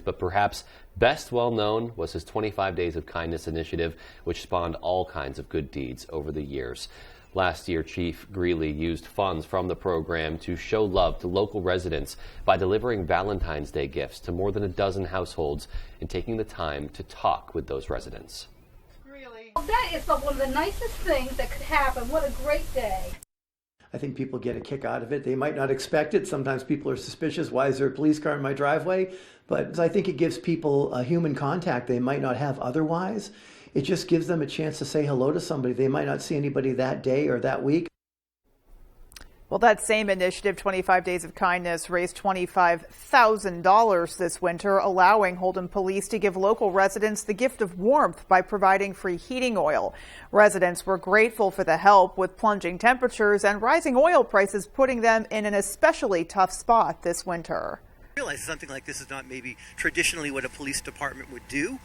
But perhaps best well known was his 25 Days of Kindness initiative, which spawned all kinds of good deeds over the years. Last year, Chief Greeley used funds from the program to show love to local residents by delivering Valentine's Day gifts to more than a dozen households and taking the time to talk with those residents. Really? That is one of the nicest things that could happen. What a great day. I think people get a kick out of it. They might not expect it. Sometimes people are suspicious. Why is there a police car in my driveway? But I think it gives people a human contact they might not have otherwise. It just gives them a chance to say hello to somebody they might not see anybody that day or that week. Well, that same initiative, 25 Days of Kindness, raised $25,000 this winter, allowing Holden Police to give local residents the gift of warmth by providing free heating oil. Residents were grateful for the help, with plunging temperatures and rising oil prices putting them in an especially tough spot this winter. I realize something like this is not maybe traditionally what a police department would do,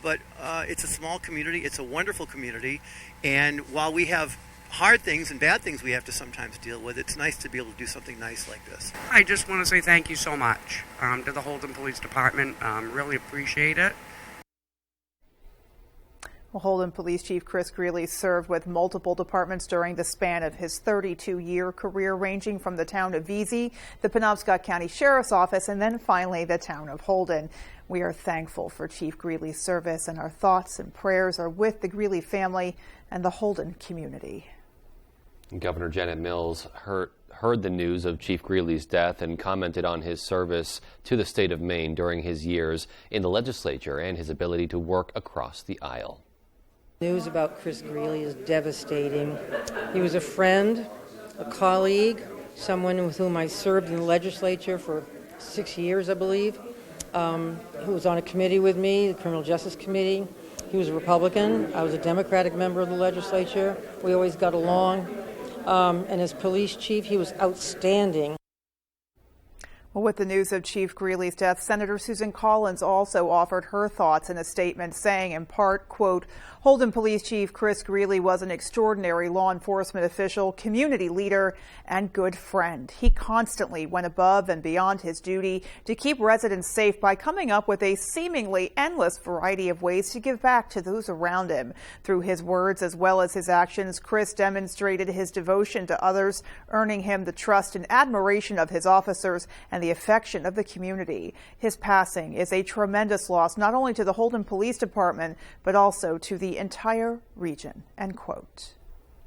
but it's a small community. It's a wonderful community. And while we have hard things and bad things we have to sometimes deal with, it's nice to be able to do something nice like this. I just want to say thank you so much to the Holden Police Department. Really appreciate it. Well, Holden Police Chief Chris Greeley served with multiple departments during the span of his 32-year career, ranging from the town of Vesey, the Penobscot County Sheriff's Office, and then finally the town of Holden. We are thankful for Chief Greeley's service, and our thoughts and prayers are with the Greeley family and the Holden community. Governor Janet Mills heard the news of Chief Greeley's death and commented on his service to the state of Maine during his years in the legislature and his ability to work across the aisle. News about Chris Greeley is devastating. He was a friend, a colleague, someone with whom I served in the legislature for 6 years, I believe, who was on a committee with me, the Criminal Justice Committee. He was a Republican. I was a Democratic member of the legislature. We always got along. And as police chief, he was outstanding. Well, with the news of Chief Greeley's death, Senator Susan Collins also offered her thoughts in a statement saying, in part, quote, Holden Police Chief Chris Greeley was an extraordinary law enforcement official, community leader, and good friend. He constantly went above and beyond his duty to keep residents safe by coming up with a seemingly endless variety of ways to give back to those around him. Through his words as well as his actions, Chris demonstrated his devotion to others, earning him the trust and admiration of his officers and the affection of the community. His passing is a tremendous loss, not only to the Holden Police Department, but also to the entire region, end quote.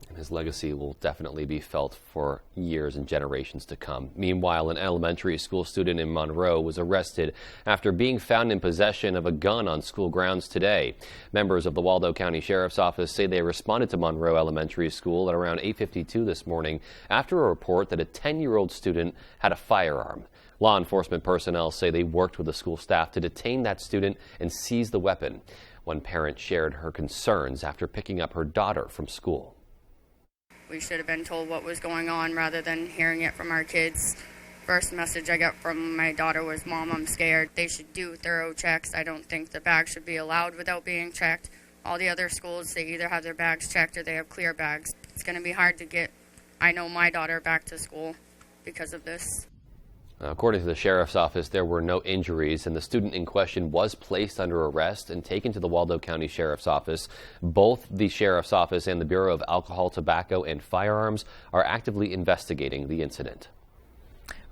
And his legacy will definitely be felt for years and generations to come. Meanwhile, an elementary school student in Monroe was arrested after being found in possession of a gun on school grounds today. Members of the Waldo County Sheriff's Office say they responded to Monroe Elementary School at around 8:52 this morning after a report that a 10-year-old student had a firearm. Law enforcement personnel say they worked with the school staff to detain that student and seize the weapon. One parent shared her concerns after picking up her daughter from school. We should have been told what was going on rather than hearing it from our kids. First message I got from my daughter was, Mom, I'm scared. They should do thorough checks. I don't think the bags should be allowed without being checked. All the other schools, they either have their bags checked or they have clear bags. It's going to be hard to get, I know, my daughter back to school because of this. According to the sheriff's office, there were no injuries, and the student in question was placed under arrest and taken to the Waldo County Sheriff's Office. Both the sheriff's office and the Bureau of Alcohol, Tobacco, and Firearms are actively investigating the incident.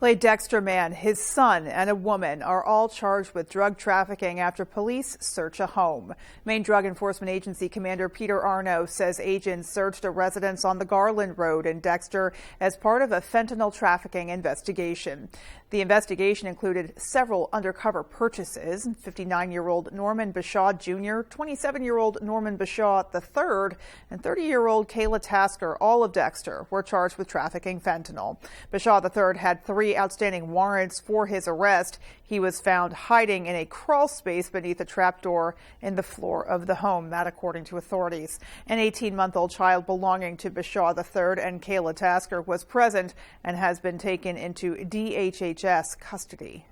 A Dexter man, his son, and a woman are all charged with drug trafficking after police search a home. Maine Drug Enforcement Agency Commander Peter Arno says agents searched a residence on the Garland Road in Dexter as part of a fentanyl trafficking investigation. The investigation included several undercover purchases. 59-year-old Norman Bashaw Jr., 27-year-old Norman Bashaw III, and 30-year-old Kayla Tasker, all of Dexter, were charged with trafficking fentanyl. Bashaw III had 3 outstanding warrants for his arrest. He was found hiding in a crawl space beneath a trapdoor in the floor of the home, that according to authorities. An 18-month-old child belonging to Bashaw III and Kayla Tasker was present and has been taken into DHHS custody.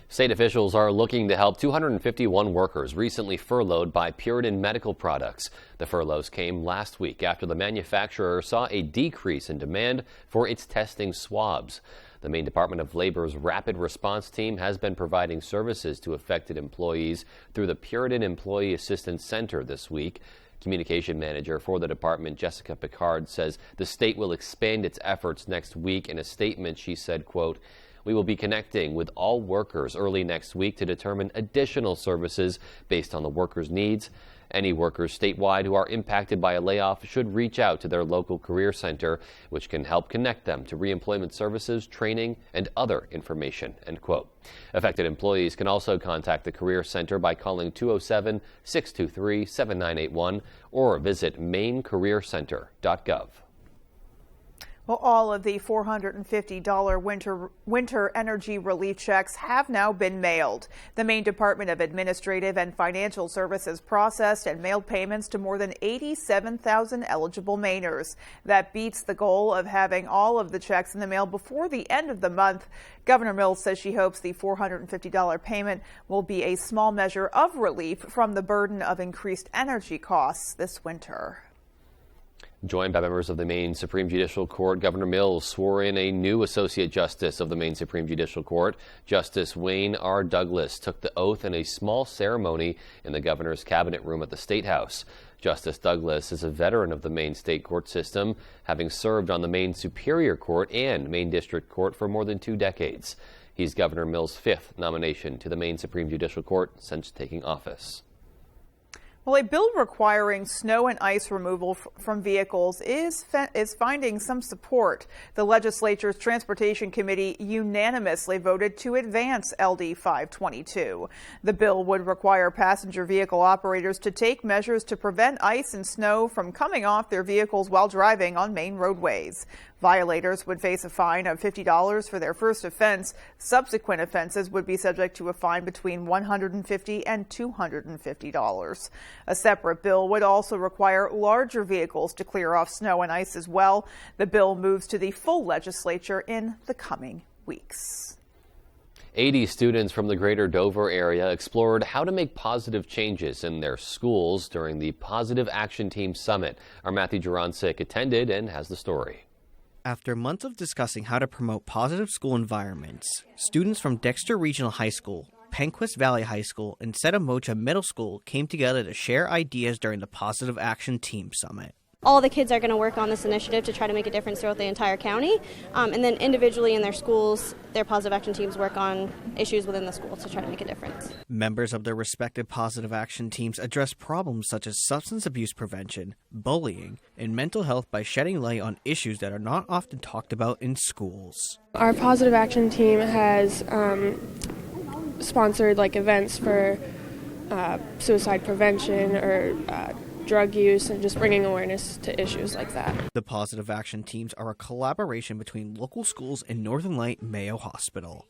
State officials are looking to help 251 workers recently furloughed by Puritan Medical Products. The furloughs came last week after the manufacturer saw a decrease in demand for its testing swabs. The Maine Department of Labor's Rapid Response Team has been providing services to affected employees through the Puritan Employee Assistance Center this week. Communication manager for the department, Jessica Picard, says the state will expand its efforts next week. In a statement, she said, quote, "We will be connecting with all workers early next week to determine additional services based on the workers' needs. Any workers statewide who are impacted by a layoff should reach out to their local career center, which can help connect them to reemployment services, training, and other information," end quote. Affected employees can also contact the Career Center by calling 207-623-7981 or visit mainecareercenter.gov. Well, all of the $450 winter energy relief checks have now been mailed. The Maine Department of Administrative and Financial Services processed and mailed payments to more than 87,000 eligible Mainers. That beats the goal of having all of the checks in the mail before the end of the month. Governor Mills says she hopes the $450 payment will be a small measure of relief from the burden of increased energy costs this winter. Joined by members of the Maine Supreme Judicial Court, Governor Mills swore in a new Associate Justice of the Maine Supreme Judicial Court. Justice Wayne R. Douglas took the oath in a small ceremony in the governor's cabinet room at the State House. Justice Douglas is a veteran of the Maine state court system, having served on the Maine Superior Court and Maine District Court for more than 2 decades. He's Governor Mills' 5th nomination to the Maine Supreme Judicial Court since taking office. Well, a bill requiring snow and ice removal from vehicles is finding some support. The legislature's Transportation Committee unanimously voted to advance LD 522. The bill would require passenger vehicle operators to take measures to prevent ice and snow from coming off their vehicles while driving on Maine roadways. Violators would face a fine of $50 for their first offense. Subsequent offenses would be subject to a fine between $150 and $250. A separate bill would also require larger vehicles to clear off snow and ice as well. The bill moves to the full legislature in the coming weeks. 80 students from the Greater Dover area explored how to make positive changes in their schools during the Positive Action Team Summit. Our Matthew Jurancic attended and has the story. After months of discussing how to promote positive school environments, students from Dexter Regional High School, Penquist Valley High School, and Setamocha Middle School came together to share ideas during the Positive Action Team Summit. All the kids are going to work on this initiative to try to make a difference throughout the entire county. And then individually in their schools, their positive action teams work on issues within the school to try to make a difference. Members of their respective positive action teams address problems such as substance abuse prevention, bullying, and mental health by shedding light on issues that are not often talked about in schools. Our positive action team has sponsored events for suicide prevention or drug use and just bringing awareness to issues like that. The positive action teams are a collaboration between local schools and Northern Light Mayo Hospital.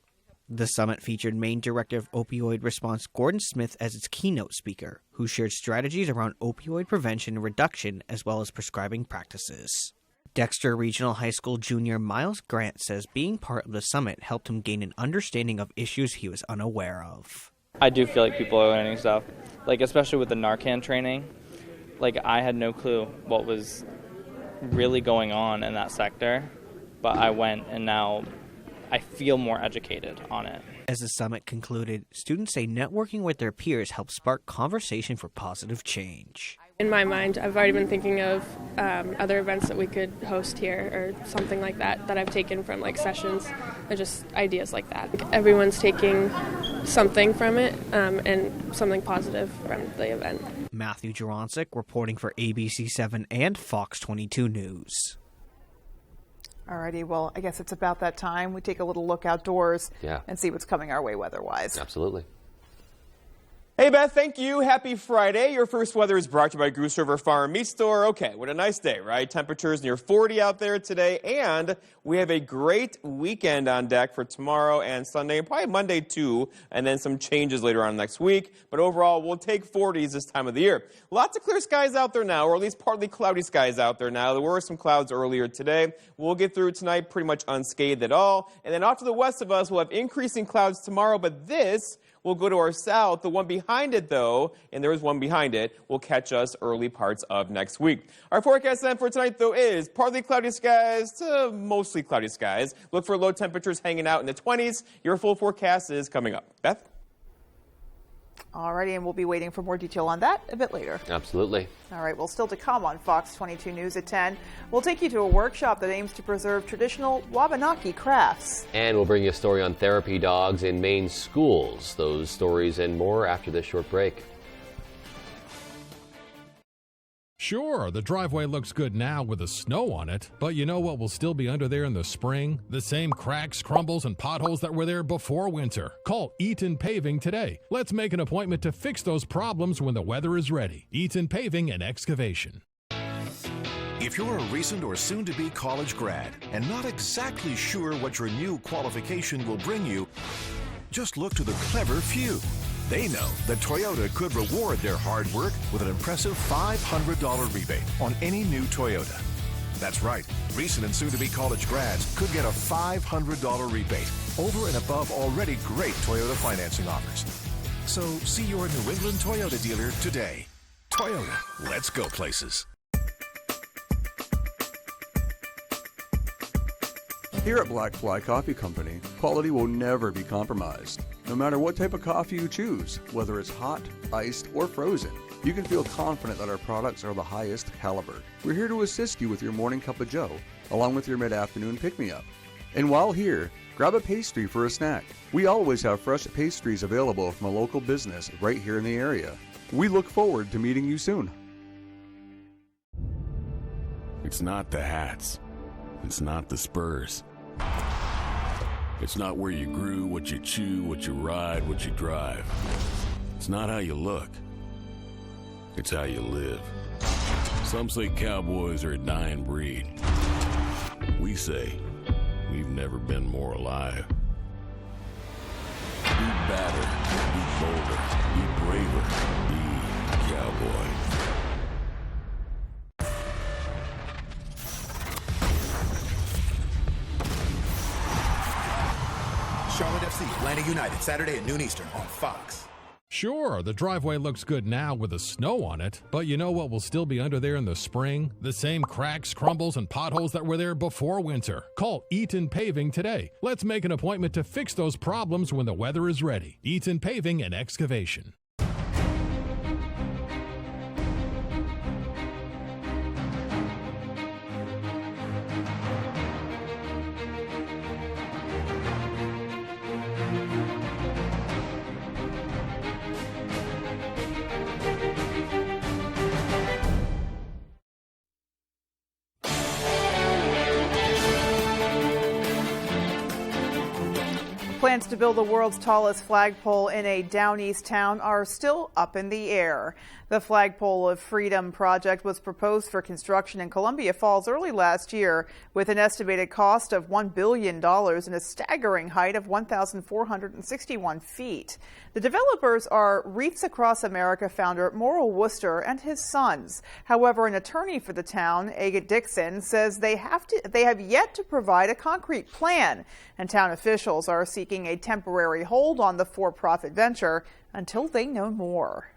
The summit featured Maine Director of Opioid Response Gordon Smith as its keynote speaker, who shared strategies around opioid prevention and reduction as well as prescribing practices. Dexter Regional High School junior Miles Grant says being part of the summit helped him gain an understanding of issues he was unaware of. I do feel like people are learning stuff, especially with the Narcan training. I had no clue what was really going on in that sector, but I went and now I feel more educated on it. As the summit concluded, students say networking with their peers helped spark conversation for positive change. In my mind, I've already been thinking of other events that we could host here or something like that I've taken from sessions and just ideas like that. Everyone's taking something from it and something positive from the event. Matthew Jurancic reporting for ABC7 and Fox 22 News. Alrighty, well, I guess it's about that time. We take a little look outdoors and see what's coming our way weather-wise. Absolutely. Hey, Beth, thank you. Happy Friday. Your first weather is brought to you by Goose River Farm Meat Store. Okay, what a nice day, right? Temperatures near 40 out there today, and we have a great weekend on deck for tomorrow and Sunday, and probably Monday too, and then some changes later on next week. But overall, we'll take 40s this time of the year. Lots of clear skies out there now, or at least partly cloudy skies out there now. There were some clouds earlier today. We'll get through tonight pretty much unscathed at all. And then off to the west of us, we'll have increasing clouds tomorrow, but this will go to our south. The one behind it, though, and there is one behind it, will catch us early parts of next week. Our forecast then for tonight, though, is partly cloudy skies to mostly cloudy skies. Look for low temperatures hanging out in the 20s. Your full forecast is coming up. Beth? Alrighty, and we'll be waiting for more detail on that a bit later. Absolutely. All right, well, still to come on Fox 22 News at 10. We'll take you to a workshop that aims to preserve traditional Wabanaki crafts. And we'll bring you a story on therapy dogs in Maine schools. Those stories and more after this short break. Sure, the driveway looks good now with the snow on it, but you know what will still be under there in the spring? The same cracks, crumbles, and potholes that were there before winter. Call Eaton Paving today. Let's make an appointment to fix those problems when the weather is ready. Eaton Paving and Excavation. If you're a recent or soon-to-be college grad and not exactly sure what your new qualification will bring you, just look to the clever few. They know that Toyota could reward their hard work with an impressive $500 rebate on any new Toyota. That's right, recent and soon-to-be college grads could get a $500 rebate over and above already great Toyota financing offers. So see your New England Toyota dealer today. Toyota, let's go places. Here at Black Fly Coffee Company, quality will never be compromised. No matter what type of coffee you choose, whether it's hot, iced, or frozen, you can feel confident that our products are the highest caliber. We're here to assist you with your morning cup of joe, along with your mid-afternoon pick-me-up. And while here, grab a pastry for a snack. We always have fresh pastries available from a local business right here in the area. We look forward to meeting you soon. It's not the hats. It's not the spurs. It's not where you grew, what you chew, what you ride, what you drive. It's not how you look. It's how you live. Some say cowboys are a dying breed. We say we've never been more alive. Be badder, be bolder, be braver, be cowboy. Charlotte FC, Atlanta United, Saturday at noon Eastern on Fox. Sure, the driveway looks good now with the snow on it, but you know what will still be under there in the spring? The same cracks, crumbles, and potholes that were there before winter. Call Eaton Paving today. Let's make an appointment to fix those problems when the weather is ready. Eaton Paving and Excavation. Plans to build the world's tallest flagpole in a Down East town are still up in the air. The Flagpole of Freedom project was proposed for construction in Columbia Falls early last year with an estimated cost of $1 billion and a staggering height of 1,461 feet. The developers are Wreaths Across America founder Morrill Worcester and his sons. However, an attorney for the town, Agate Dixon, says they have yet to provide a concrete plan, and town officials are seeking a temporary hold on the for-profit venture until they know more.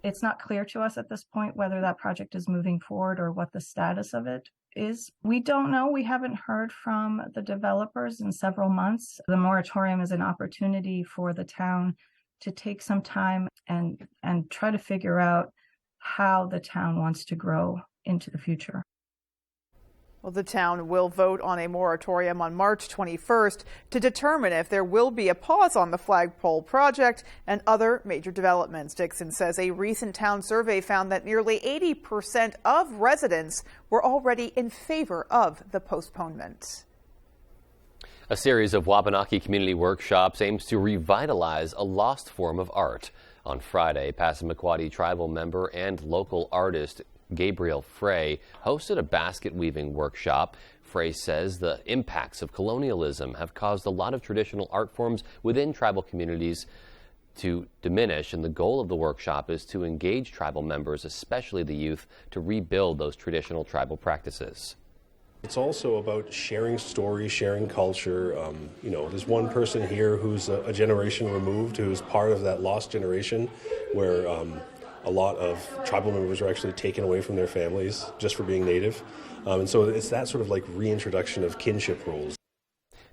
It's not clear to us at this point whether that project is moving forward or what the status of it is. We don't know. We haven't heard from the developers in several months. The moratorium is an opportunity for the town to take some time and try to figure out how the town wants to grow into the future. Well, the town will vote on a moratorium on March 21st to determine if there will be a pause on the flagpole project and other major developments. Dixon says a recent town survey found that nearly 80% of residents were already in favor of the postponement. A series of Wabanaki community workshops aims to revitalize a lost form of art. On Friday, Passamaquoddy tribal member and local artist Gabriel Frey hosted a basket weaving workshop. Frey says the impacts of colonialism have caused a lot of traditional art forms within tribal communities to diminish, and the goal of the workshop is to engage tribal members, especially the youth, to rebuild those traditional tribal practices. It's also about sharing stories, sharing culture. There's one person here who's a generation removed, who's part of that lost generation where a lot of tribal members are actually taken away from their families just for being Native. And so it's that sort of like reintroduction of kinship roles.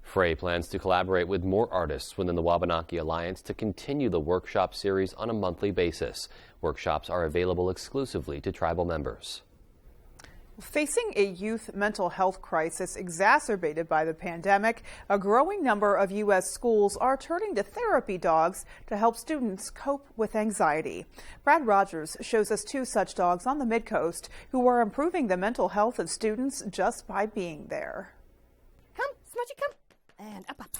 Frey plans to collaborate with more artists within the Wabanaki Alliance to continue the workshop series on a monthly basis. Workshops are available exclusively to tribal members. Facing a youth mental health crisis exacerbated by the pandemic, a growing number of U.S. schools are turning to therapy dogs to help students cope with anxiety. Brad Rogers shows us 2 such dogs on the Midcoast who are improving the mental health of students just by being there. Come, Smudgy, come. And up.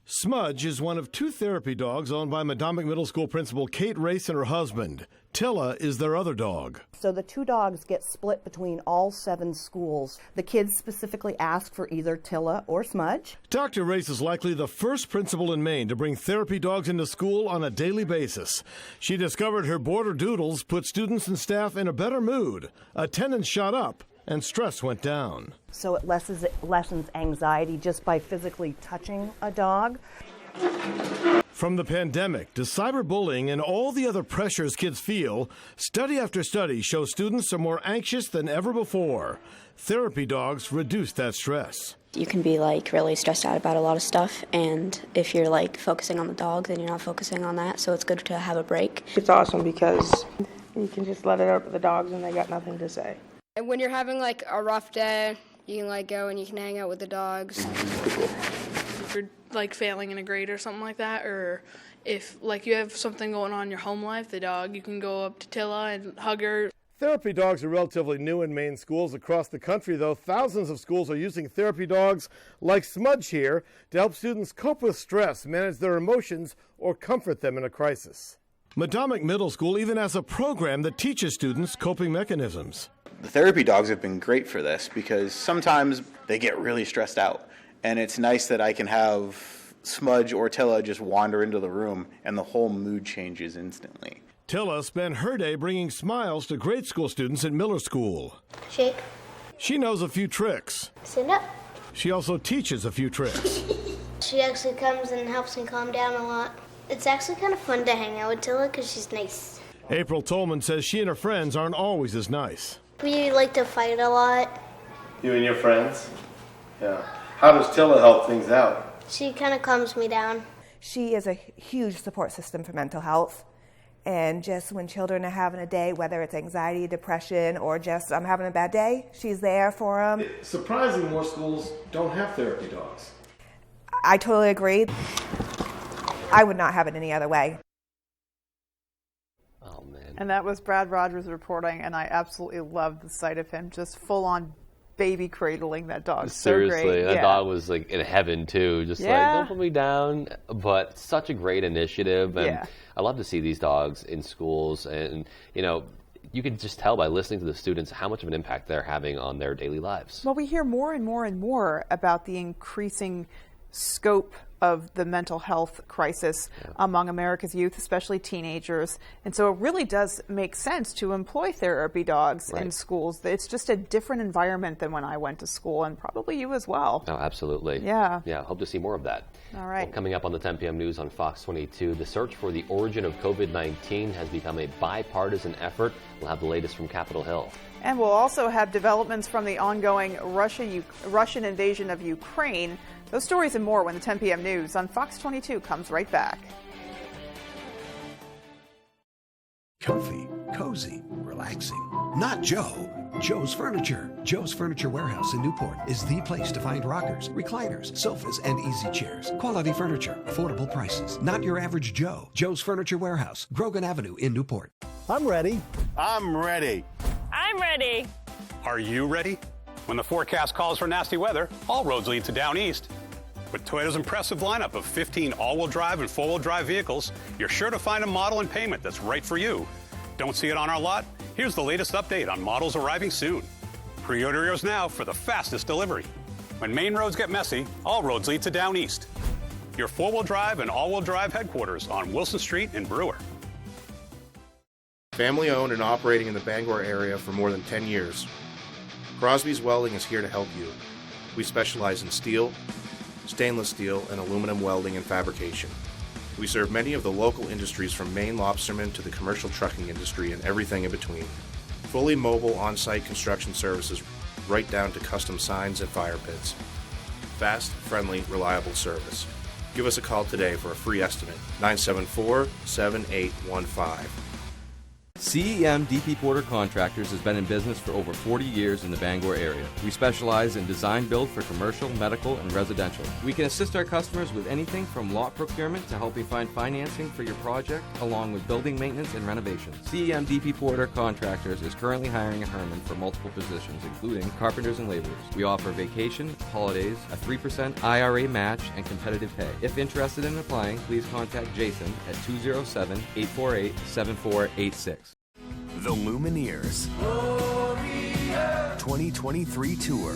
Smudge is one of 2 therapy dogs owned by Madomic Middle School principal Kate Race and her husband. Tilla is their other dog. So the 2 dogs get split between all 7 schools. The kids specifically ask for either Tilla or Smudge. Dr. Race is likely the first principal in Maine to bring therapy dogs into school on a daily basis. She discovered her border doodles put students and staff in a better mood. Attendance shot up and stress went down. So it lessens anxiety just by physically touching a dog. From the pandemic to cyberbullying and all the other pressures kids feel, study after study shows students are more anxious than ever before. Therapy dogs reduce that stress. You can be really stressed out about a lot of stuff, and if you're focusing on the dog, then you're not focusing on that, so it's good to have a break. It's awesome because you can just let it out to the dogs and they got nothing to say. And when you're having a rough day, you can go and you can hang out with the dogs. If you're failing in a grade or something like that, or if you have something going on in your home life, the dog, you can go up to Tilla and hug her. Therapy dogs are relatively new in Maine schools across the country, though thousands of schools are using therapy dogs like Smudge here to help students cope with stress, manage their emotions, or comfort them in a crisis. Madomic Middle School even has a program that teaches students coping mechanisms. The therapy dogs have been great for this because sometimes they get really stressed out. And it's nice that I can have Smudge or Tilla just wander into the room and the whole mood changes instantly. Tilla spent her day bringing smiles to grade school students at Miller School. Shake. She knows a few tricks. Sit up. She also teaches a few tricks. She actually comes and helps me calm down a lot. It's actually kind of fun to hang out with Tilla because she's nice. April Tolman says she and her friends aren't always as nice. We like to fight a lot. You and your friends? Yeah. How does Tilla help things out? She kind of calms me down. She is a huge support system for mental health. And just when children are having a day, whether it's anxiety, depression, or just I'm having a bad day, she's there for them. It's surprising more schools don't have therapy dogs. I totally agree. I would not have it any other way. Oh, man. And that was Brad Rogers reporting, and I absolutely loved the sight of him just full-on baby cradling that dog. Seriously, so great. That dog was in heaven too, just don't put me down. But such a great initiative, and I love to see these dogs in schools, and you can just tell by listening to the students how much of an impact they're having on their daily lives. Well, we hear more and more and more about the increasing scope of the mental health crisis among America's youth, especially teenagers. And so it really does make sense to employ therapy dogs in schools. It's just a different environment than when I went to school, and probably you as well. Oh, absolutely. Yeah. Yeah, hope to see more of that. All right. Well, coming up on the 10 p.m. news on Fox 22, the search for the origin of COVID-19 has become a bipartisan effort. We'll have the latest from Capitol Hill. And we'll also have developments from the ongoing Russian invasion of Ukraine. Those stories and more when the 10 p.m. news on Fox 22 comes right back. Comfy, cozy, relaxing. Not Joe. Joe's Furniture. Joe's Furniture Warehouse in Newport is the place to find rockers, recliners, sofas, and easy chairs. Quality furniture, affordable prices. Not your average Joe. Joe's Furniture Warehouse, Grogan Avenue in Newport. I'm ready. I'm ready. I'm ready. Are you ready? When the forecast calls for nasty weather, all roads lead to down east. With Toyota's impressive lineup of 15 all-wheel drive and four-wheel drive vehicles, you're sure to find a model and payment that's right for you. Don't see it on our lot? Here's the latest update on models arriving soon. Pre-order yours now for the fastest delivery. When main roads get messy, all roads lead to down east. Your four-wheel drive and all-wheel drive headquarters on Wilson Street in Brewer. Family owned and operating in the Bangor area for more than 10 years. Crosby's Welding is here to help you. We specialize in steel, stainless steel, and aluminum welding and fabrication. We serve many of the local industries from Maine lobstermen to the commercial trucking industry and everything in between. Fully mobile on-site construction services right down to custom signs and fire pits. Fast, friendly, reliable service. Give us a call today for a free estimate, 974-7815. CEM DP Porter Contractors has been in business for over 40 years in the Bangor area. We specialize in design build for commercial, medical, and residential. We can assist our customers with anything from lot procurement to helping find financing for your project, along with building maintenance and renovations. CEM DP Porter Contractors is currently hiring a Herman for multiple positions, including carpenters and laborers. We offer vacation, holidays, a 3% IRA match, and competitive pay. If interested in applying, please contact Jason at 207-848-7486. The Lumineers 2023 Tour.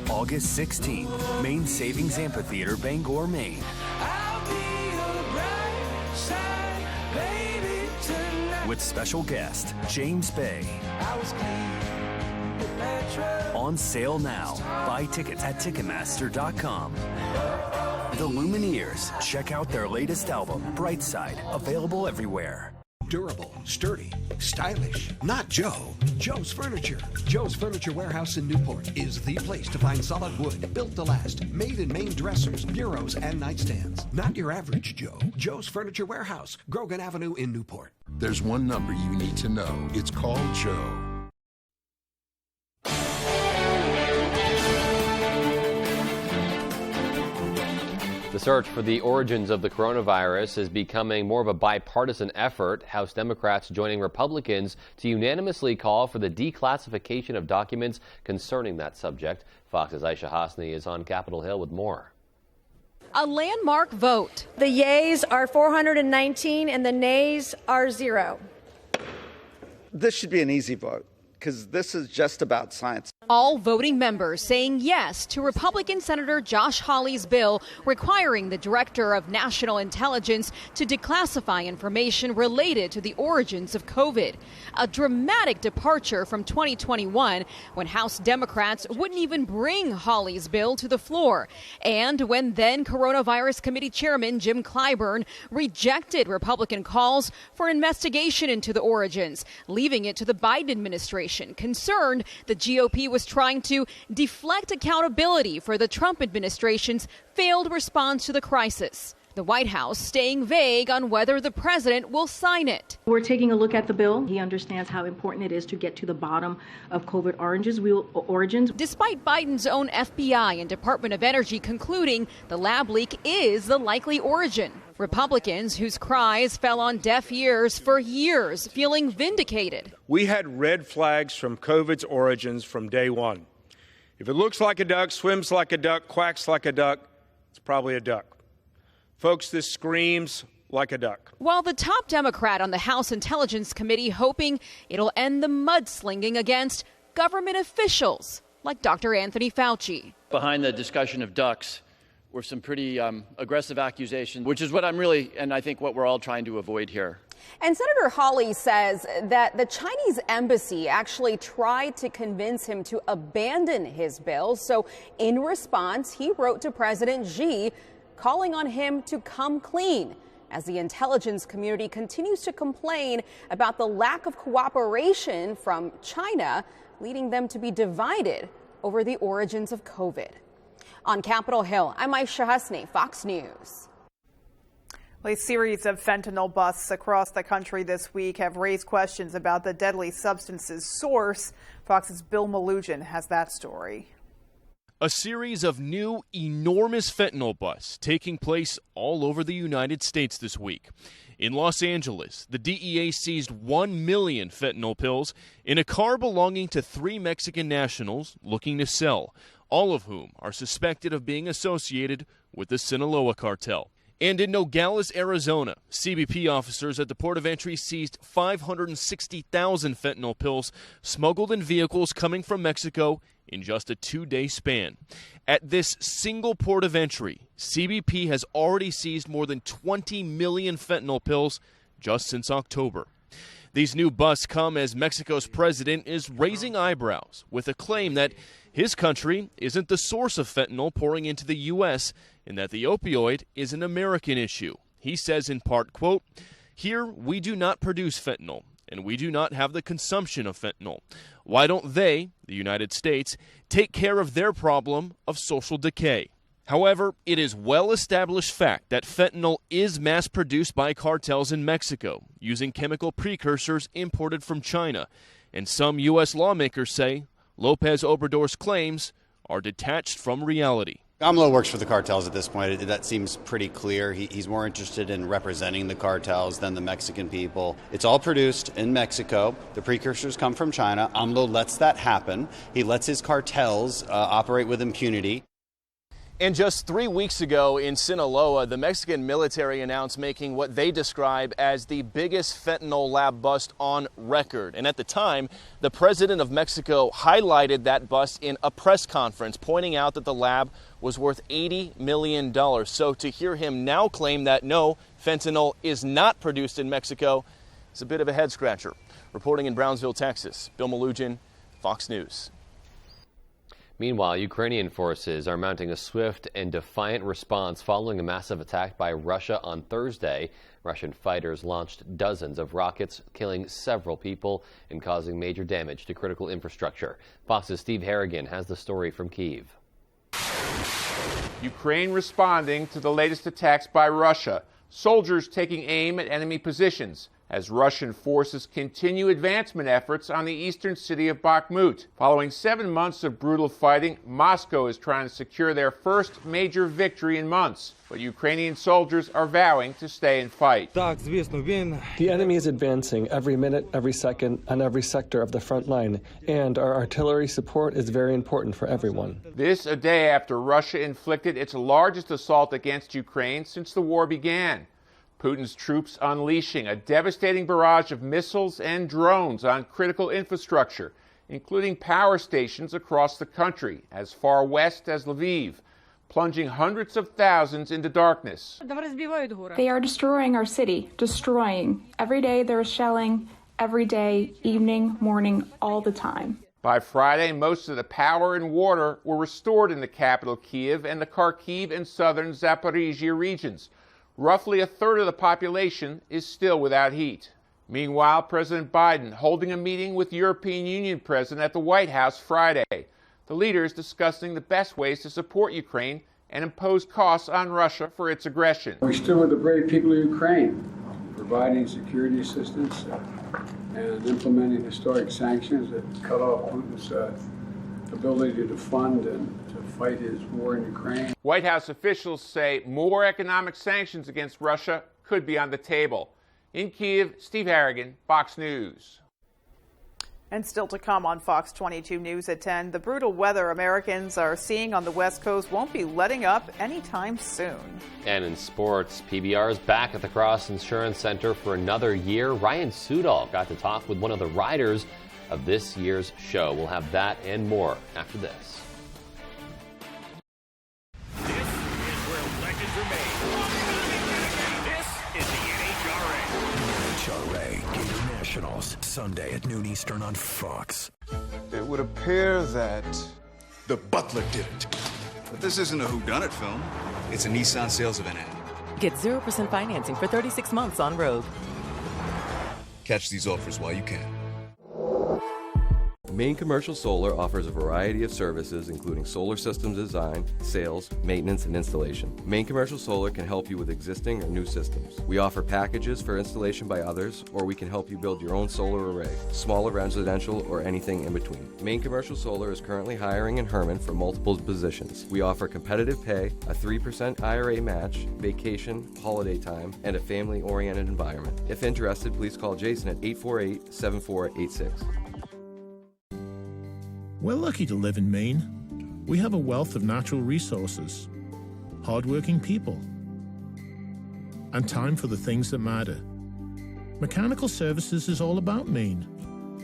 August 16th, Maine Savings Amphitheater, Bangor, Maine. With special guest, James Bay. On sale now. Buy tickets at Ticketmaster.com. The Lumineers. Check out their latest album, Brightside, available everywhere. Durable, sturdy, stylish. Not Joe. Joe's Furniture. Joe's Furniture Warehouse in Newport is the place to find solid wood, built to last, made in Maine dressers, bureaus, and nightstands. Not your average Joe. Joe's Furniture Warehouse, Grogan Avenue in Newport. There's one number you need to know. It's called Joe. The search for the origins of the coronavirus is becoming more of a bipartisan effort. House Democrats joining Republicans to unanimously call for the declassification of documents concerning that subject. Fox's Aisha Hasni is on Capitol Hill with more. A landmark vote. The yeas are 419 and the nays are 0. This should be an easy vote because this is just about science. All voting members saying yes to Republican Senator Josh Hawley's bill requiring the Director of National Intelligence to declassify information related to the origins of COVID. A dramatic departure from 2021 when House Democrats wouldn't even bring Hawley's bill to the floor, and when then Coronavirus Committee Chairman Jim Clyburn rejected Republican calls for an investigation into the origins, leaving it to the Biden administration, concerned the GOP was trying to deflect accountability for the Trump administration's failed response to the crisis. The White House staying vague on whether the president will sign it. We're taking a look at the bill. He understands how important it is to get to the bottom of COVID origins. Despite Biden's own FBI and Department of Energy concluding the lab leak is the likely origin. Republicans whose cries fell on deaf ears for years feeling vindicated. We had red flags from COVID's origins from day one. If it looks like a duck, swims like a duck, quacks like a duck, it's probably a duck. Folks, this screams like a duck. While the top Democrat on the House Intelligence Committee hoping it'll end the mudslinging against government officials like Dr. Anthony Fauci. Behind the discussion of ducks were some pretty aggressive accusations, which is what I think what we're all trying to avoid here. And Senator Hawley says that the Chinese embassy actually tried to convince him to abandon his bill. So in response, he wrote to President Xi calling on him to come clean as the intelligence community continues to complain about the lack of cooperation from China, leading them to be divided over the origins of COVID. On Capitol Hill, I'm Aisha Hasni, Fox News. A series of fentanyl busts across the country this week have raised questions about the deadly substance's source. Fox's Bill Malugin has that story. A series of new, enormous fentanyl busts taking place all over the United States this week. In Los Angeles, the DEA seized 1 million fentanyl pills in a car belonging to 3 Mexican nationals looking to sell, all of whom are suspected of being associated with the Sinaloa cartel. And in Nogales, Arizona, CBP officers at the port of entry seized 560,000 fentanyl pills smuggled in vehicles coming from Mexico in just a 2-day span. At this single port of entry, CBP has already seized more than 20 million fentanyl pills just since October. These new busts come as Mexico's president is raising eyebrows with a claim that his country isn't the source of fentanyl pouring into the U.S. and that the opioid is an American issue. He says in part, quote, "Here we do not produce fentanyl, and we do not have the consumption of fentanyl. Why don't they, the United States, take care of their problem of social decay?" However, it is well-established fact that fentanyl is mass-produced by cartels in Mexico using chemical precursors imported from China. And some U.S. lawmakers say Lopez Obrador's claims are detached from reality. AMLO works for the cartels at this point. That seems pretty clear. He's more interested in representing the cartels than the Mexican people. It's all produced in Mexico. The precursors come from China. AMLO lets that happen. He lets his cartels operate with impunity. And just 3 weeks ago in Sinaloa, the Mexican military announced making what they describe as the biggest fentanyl lab bust on record. And at the time, the president of Mexico highlighted that bust in a press conference, pointing out that the lab was worth $80 million. So to hear him now claim that no, fentanyl is not produced in Mexico is a bit of a head scratcher. Reporting in Brownsville, Texas, Bill Malugin, Fox News. Meanwhile, Ukrainian forces are mounting a swift and defiant response following a massive attack by Russia on Thursday. Russian fighters launched dozens of rockets, killing several people and causing major damage to critical infrastructure. Fox's Steve Harrigan has the story from Kyiv. Ukraine responding to the latest attacks by Russia. Soldiers taking aim at enemy positions as Russian forces continue advancement efforts on the eastern city of Bakhmut. Following 7 months of brutal fighting, Moscow is trying to secure their first major victory in months. But Ukrainian soldiers are vowing to stay and fight. The enemy is advancing every minute, every second, on every sector of the front line, and our artillery support is very important for everyone. This a day after Russia inflicted its largest assault against Ukraine since the war began. Putin's troops unleashing a devastating barrage of missiles and drones on critical infrastructure, including power stations across the country, as far west as Lviv, plunging hundreds of thousands into darkness. They are destroying our city, destroying. Every day there is shelling, every day, evening, morning, all the time. By Friday, most of the power and water were restored in the capital, Kyiv, and the Kharkiv and southern Zaporizhia regions. Roughly a third of the population is still without heat. Meanwhile, President Biden holding a meeting with European Union President at the White House Friday. The leaders discussing the best ways to support Ukraine and impose costs on Russia for its aggression. We stood with the brave people of Ukraine, providing security assistance and implementing historic sanctions that cut off Putin's ability to fund and to fight his war in Ukraine. White House officials say more economic sanctions against Russia could be on the table. In Kyiv, Steve Harrigan, Fox News. And still to come on Fox 22 News at 10, the brutal weather Americans are seeing on the West Coast won't be letting up anytime soon. And in sports, PBR is back at the Cross Insurance Center for another year. Ryan Sudol got to talk with one of the riders of this year's show. We'll have that and more after this. This is where legends are made. This is the NHRA. Gator Nationals, Sunday at noon Eastern on Fox. It would appear that the butler did it. But this isn't a whodunit film. It's a Nissan sales event ad. Get 0% financing for 36 months on Rogue. Catch these offers while you can. Maine Commercial Solar offers a variety of services including solar systems design, sales, maintenance, and installation. Maine Commercial Solar can help you with existing or new systems. We offer packages for installation by others, or we can help you build your own solar array, smaller residential, or anything in between. Maine Commercial Solar is currently hiring in Herman for multiple positions. We offer competitive pay, a 3% IRA match, vacation, holiday time, and a family-oriented environment. If interested, please call Jason at 848-7486. We're lucky to live in Maine. We have a wealth of natural resources, hardworking people, and time for the things that matter. Mechanical Services is all about Maine,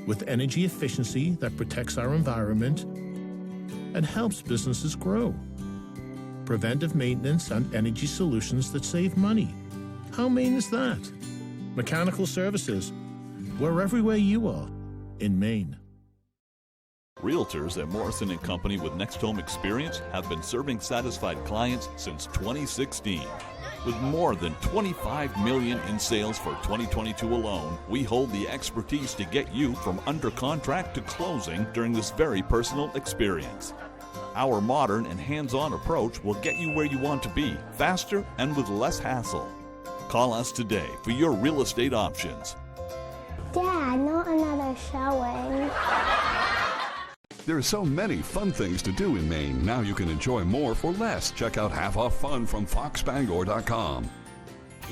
with energy efficiency that protects our environment and helps businesses grow. Preventive maintenance and energy solutions that save money. How Maine is that? Mechanical Services. We're everywhere you are in Maine. Realtors at Morrison & Company with Next Home Experience have been serving satisfied clients since 2016. With more than $25 million in sales for 2022 alone, we hold the expertise to get you from under contract to closing during this very personal experience. Our modern and hands-on approach will get you where you want to be, faster and with less hassle. Call us today for your real estate options. Dad, not another showing. There are so many fun things to do in Maine. Now you can enjoy more for less. Check out Half Off Fun from foxbangor.com.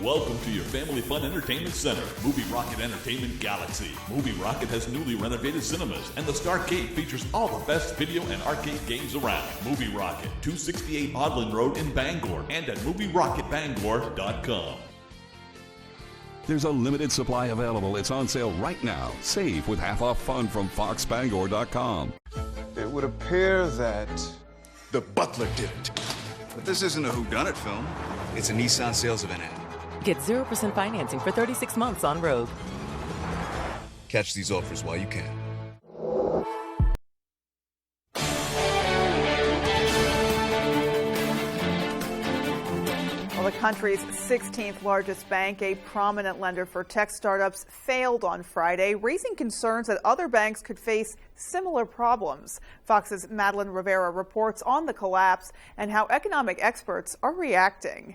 Welcome to your family fun entertainment center, Movie Rocket Entertainment Galaxy. Movie Rocket has newly renovated cinemas, and the Starcade features all the best video and arcade games around. Movie Rocket, 268 Odland Road in Bangor, and at movierocketbangor.com. There's a limited supply available. It's on sale right now. Save with Half Off Fun from foxbangor.com. It would appear that the butler did it. But this isn't a whodunit film. It's a Nissan sales event ad. Get 0% financing for 36 months on Rogue. Catch these offers while you can. Well, the country's 16th largest bank, a prominent lender for tech startups, failed on Friday, raising concerns that other banks could face similar problems. Fox's Madeline Rivera reports on the collapse and how economic experts are reacting.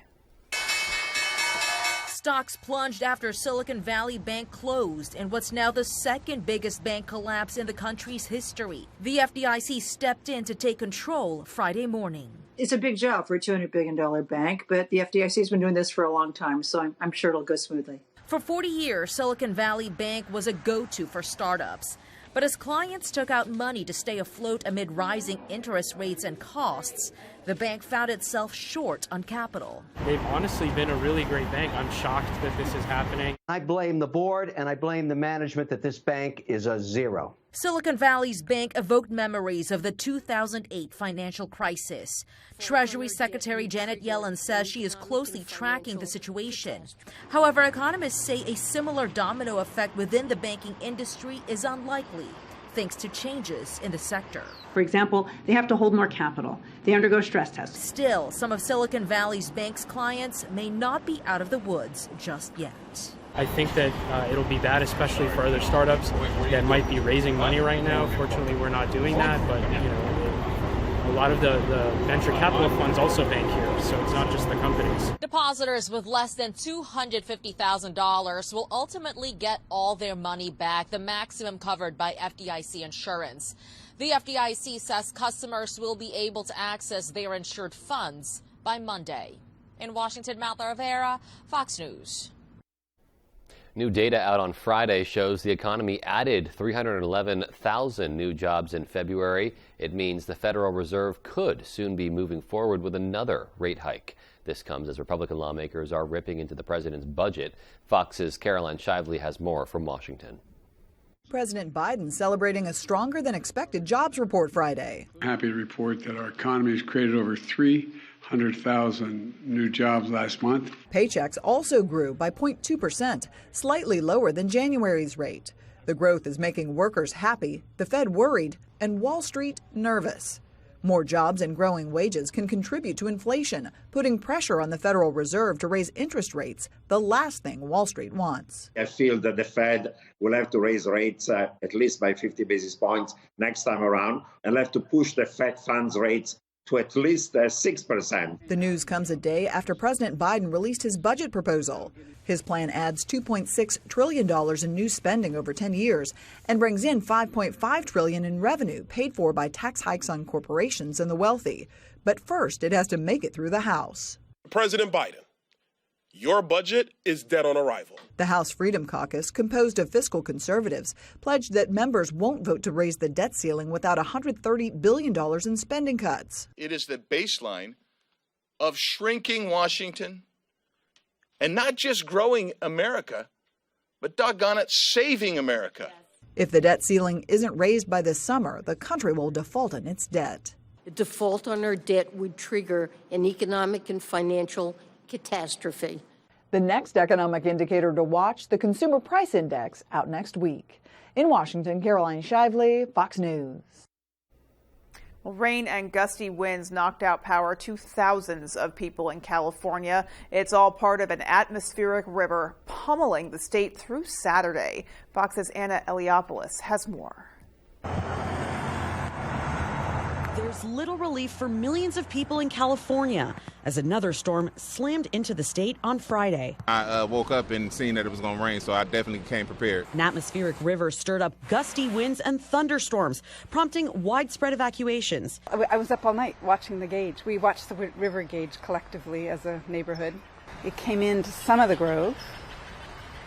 Stocks plunged after Silicon Valley Bank closed in what's now the second biggest bank collapse in the country's history. The FDIC stepped in to take control Friday morning. It's a big job for a $200 billion bank, but the FDIC has been doing this for a long time, so I'm sure it'll go smoothly. For 40 years, Silicon Valley Bank was a go-to for startups. But as clients took out money to stay afloat amid rising interest rates and costs, the bank found itself short on capital. They've honestly been a really great bank. I'm shocked that this is happening. I blame the board and I blame the management that this bank is a zero. Silicon Valley's bank evoked memories of the 2008 financial crisis. Treasury Secretary Janet Yellen says she is closely tracking the situation. However, economists say a similar domino effect within the banking industry is unlikely, thanks to changes in the sector. For example, they have to hold more capital. They undergo stress tests. Still, some of Silicon Valley's bank's clients may not be out of the woods just yet. I think that it'll be bad, especially for other startups that might be raising money right now. Fortunately, we're not doing that, but a lot of the venture capital funds also bank here, so it's not just the companies. Depositors with less than $250,000 will ultimately get all their money back, the maximum covered by FDIC insurance. The FDIC says customers will be able to access their insured funds by Monday. In Washington, Madeline Rivera, Fox News. New data out on Friday shows the economy added 311,000 new jobs in February. It means the Federal Reserve could soon be moving forward with another rate hike. This comes as Republican lawmakers are ripping into the president's budget. Fox's Caroline Shively has more from Washington. President Biden celebrating a stronger than expected jobs report Friday. Happy to report that our economy has created over 300,000 new jobs last month. Paychecks also grew by 0.2%, slightly lower than January's rate. The growth is making workers happy, the Fed worried, and Wall Street nervous. More jobs and growing wages can contribute to inflation, putting pressure on the Federal Reserve to raise interest rates, the last thing Wall Street wants. I feel that the Fed will have to raise rates at least by 50 basis points next time around, and have to push the Fed funds rates to at least 6%. The news comes a day after President Biden released his budget proposal. His plan adds $2.6 trillion in new spending over 10 years and brings in $5.5 trillion in revenue paid for by tax hikes on corporations and the wealthy. But first, it has to make it through the House. President Biden, your budget is dead on arrival. The House Freedom Caucus, composed of fiscal conservatives, pledged that members won't vote to raise the debt ceiling without $130 billion in spending cuts. It is the baseline of shrinking Washington and not just growing America, but doggone it, saving America. If the debt ceiling isn't raised by this summer, the country will default on its debt. A default on our debt would trigger an economic and financial catastrophe. The next economic indicator to watch, the Consumer Price Index, out next week. In Washington, Caroline Shively, Fox News. Well, rain and gusty winds knocked out power to thousands of people in California. It's all part of an atmospheric river pummeling the state through Saturday. Fox's Anna Eliopoulos has more. There's little relief for millions of people in California as another storm slammed into the state on Friday. I woke up and seen that it was going to rain, so I definitely came prepared. An atmospheric river stirred up gusty winds and thunderstorms, prompting widespread evacuations. I was up all night watching the gauge. We watched the river gauge collectively as a neighborhood. It came into some of the grove.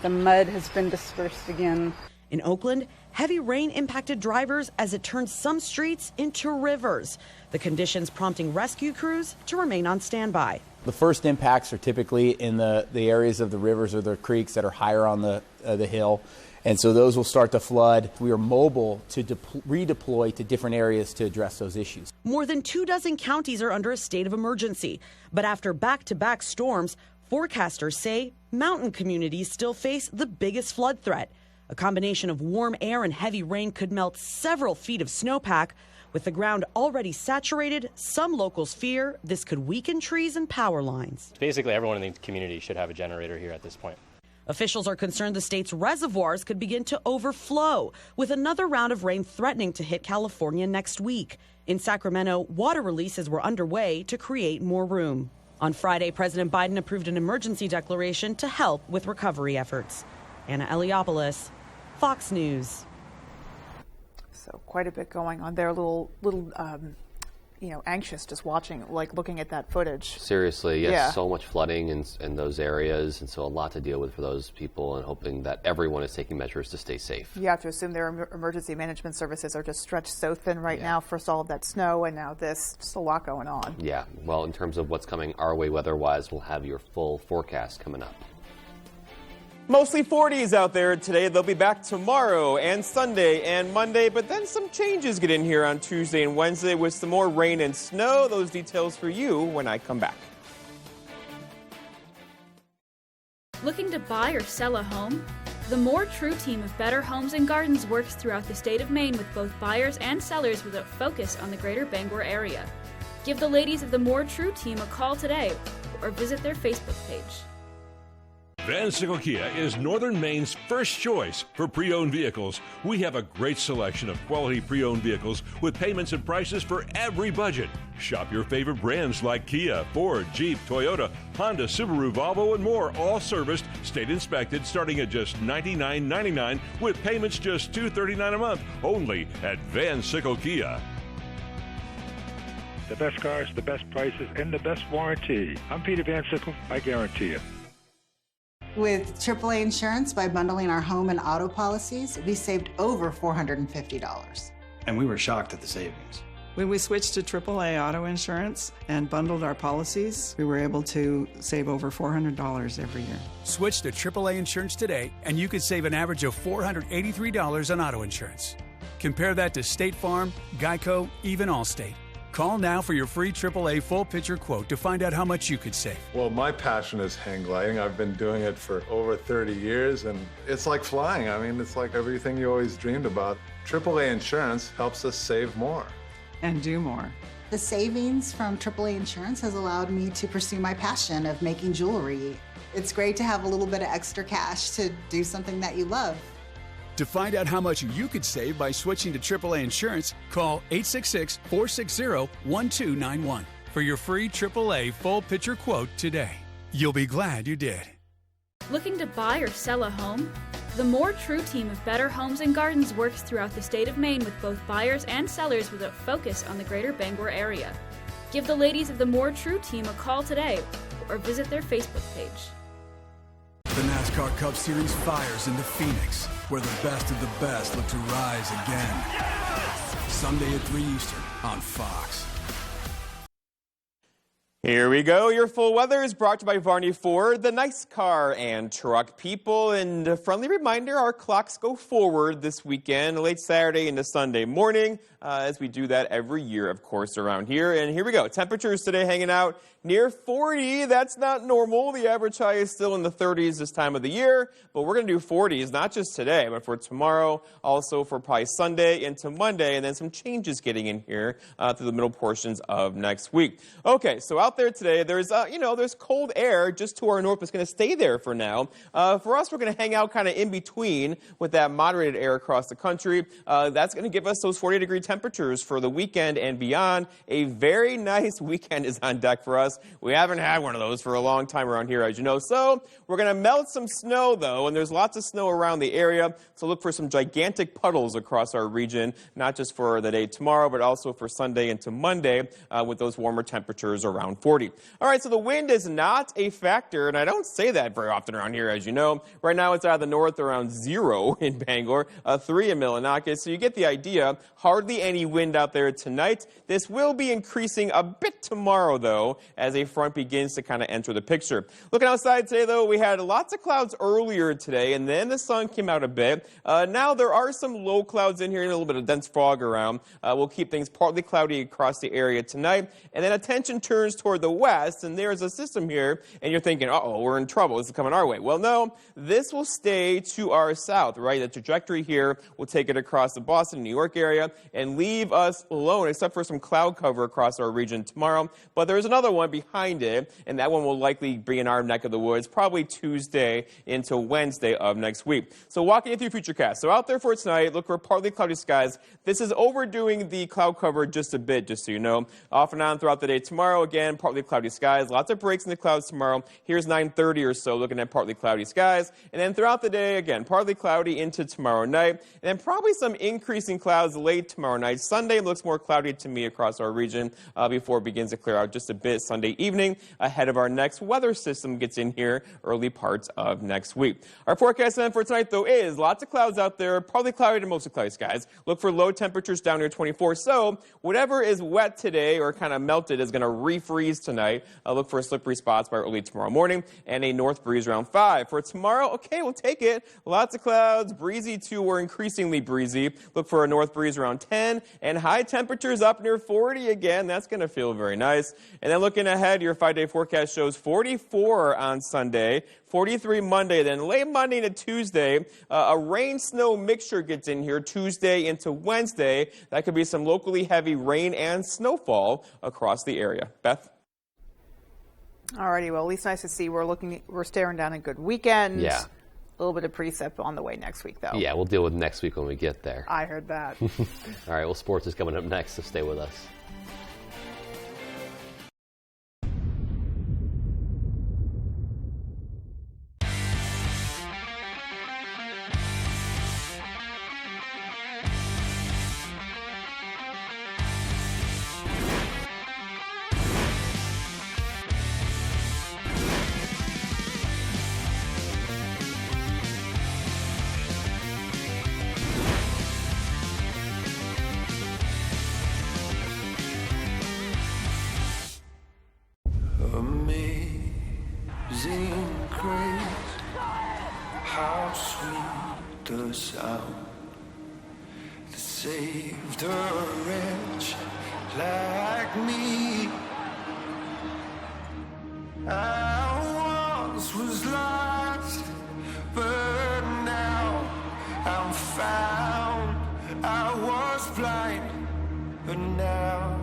The mud has been dispersed again. In Oakland, heavy rain impacted drivers as it turned some streets into rivers. The conditions prompting rescue crews to remain on standby. The first impacts are typically in the areas of the rivers or the creeks that are higher on the hill. And so those will start to flood. We are mobile to redeploy to different areas to address those issues. More than 24 counties are under a state of emergency. But after back-to-back storms, forecasters say mountain communities still face the biggest flood threat. A combination of warm air and heavy rain could melt several feet of snowpack. With the ground already saturated, some locals fear this could weaken trees and power lines. Basically, everyone in the community should have a generator here at this point. Officials are concerned the state's reservoirs could begin to overflow, with another round of rain threatening to hit California next week. In Sacramento, water releases were underway to create more room. On Friday, President Biden approved an emergency declaration to help with recovery efforts. Anna Eliopoulos, Fox News. So quite a bit going on there. A little, anxious just watching, looking at that footage. Seriously, yes, Yeah. so much flooding in those areas, and so a lot to deal with for those people, and hoping that everyone is taking measures to stay safe. You have to assume their emergency management services are just stretched so thin right now. First all of that snow, and now this. Just a lot going on. Yeah, well, in terms of what's coming our way weather-wise, we'll have your full forecast coming up. Mostly 40s out there today. They'll be back tomorrow and Sunday and Monday, but then some changes get in here on Tuesday and Wednesday with some more rain and snow. Those details for you when I come back. Looking to buy or sell a home? The More True team of Better Homes and Gardens works throughout the state of Maine with both buyers and sellers with a focus on the greater Bangor area. Give the ladies of the More True team a call today or visit their Facebook page. Van Sickle Kia is Northern Maine's first choice for pre-owned vehicles. We have a great selection of quality pre-owned vehicles with payments and prices for every budget. Shop your favorite brands like Kia, Ford, Jeep, Toyota, Honda, Subaru, Volvo, and more, all serviced, state inspected, starting at just $99.99 with payments just $239 a month, only at Van Sickle Kia. The best cars, the best prices, and the best warranty. I'm Peter Van Sickle. I guarantee you. With AAA Insurance, by bundling our home and auto policies, we saved over $450. And we were shocked at the savings. When we switched to AAA auto insurance and bundled our policies, we were able to save over $400 every year. Switch to AAA Insurance today, and you could save an average of $483 on auto insurance. Compare that to State Farm, Geico, even Allstate. Call now for your free AAA full picture quote to find out how much you could save. Well, my passion is hang gliding. I've been doing it for over 30 years, and it's like flying. I mean, it's like everything you always dreamed about. AAA Insurance helps us save more. And do more. The savings from AAA Insurance has allowed me to pursue my passion of making jewelry. It's great to have a little bit of extra cash to do something that you love. To find out how much you could save by switching to AAA Insurance, call 866-460-1291 for your free AAA full picture quote today. You'll be glad you did. Looking to buy or sell a home? The More True team of Better Homes and Gardens works throughout the state of Maine with both buyers and sellers with a focus on the greater Bangor area. Give the ladies of the More True team a call today or visit their Facebook page. The NASCAR Cup Series fires into Phoenix, where the best of the best look to rise again. Sunday at 3 Eastern on Fox. Here we go. Your full weather is brought to you by Varney Ford, the nice car and truck people. And a friendly reminder, our clocks go forward this weekend, late Saturday into Sunday morning, as we do that every year, of course, around here. And here we go. Temperatures today hanging out near 40. That's not normal. The average high is still in the 30s this time of the year, but we're going to do 40s, not just today, but for tomorrow, also for probably Sunday into Monday, and then some changes getting in here through the middle portions of next week. Okay, so out there today, there's, there's cold air just to our north. It's going to stay there for now. For us, we're going to hang out kind of in between with that moderated air across the country. That's going to give us those 40-degree temperatures for the weekend and beyond. A very nice weekend is on deck for us. We haven't had one of those for a long time around here, as you know. So we're going to melt some snow, though, and there's lots of snow around the area. So look for some gigantic puddles across our region, not just for the day tomorrow, but also for Sunday into Monday with those warmer temperatures around 40. All right, so the wind is not a factor, and I don't say that very often around here, as you know. Right now it's out of the north around 0 in Bangor, 3 in Millinocket. So you get the idea. Hardly any wind out there tonight. This will be increasing a bit tomorrow, though, as a front begins to kind of enter the picture. Looking outside today, though, we had lots of clouds earlier today, and then the sun came out a bit. Now there are some low clouds in here and a little bit of dense fog around. We'll keep things partly cloudy across the area tonight, and then attention turns toward the west, and there's a system here, and you're thinking, uh-oh, we're in trouble. This is coming our way. Well, no, this will stay to our south, right? The trajectory here will take it across the Boston, New York area and leave us alone, except for some cloud cover across our region tomorrow. But there's another one behind it, and that one will likely be in our neck of the woods, probably Tuesday into Wednesday of next week. So walking you through Futurecast. So out there for tonight, look for partly cloudy skies. This is overdoing the cloud cover just a bit, just so you know. Off and on throughout the day tomorrow, again, partly cloudy skies. Lots of breaks in the clouds tomorrow. Here's 9:30 or so, looking at partly cloudy skies. And then throughout the day, again, partly cloudy into tomorrow night. And then probably some increasing clouds late tomorrow night. Sunday looks more cloudy to me across our region before it begins to clear out just a bit Sunday evening ahead of our next weather system gets in here early parts of next week. Our forecast then for tonight, though, is lots of clouds out there, partly cloudy to mostly cloudy skies. Look for low temperatures down near 24. So whatever is wet today or kind of melted is going to refreeze tonight. Look for slippery spots by early tomorrow morning and a north breeze around 5. For tomorrow, okay, we'll take it. Lots of clouds, breezy to or increasingly breezy. Look for a north breeze around 10 and high temperatures up near 40 again. That's going to feel very nice. And then looking ahead, your 5-day forecast shows 44 on Sunday, 43 Monday, then late Monday into Tuesday, a rain-snow mixture gets in here Tuesday into Wednesday. That could be some locally heavy rain and snowfall across the area. Beth? Alrighty, well, at least nice to see we're staring down a good weekend. Yeah. A little bit of precip on the way next week, though. Yeah, we'll deal with next week when we get there. I heard that. All right, well, sports is coming up next, so stay with us. Amazing grace, how sweet the sound that saved a wretch like me. I once was lost, but now I'm found. I was blind, but now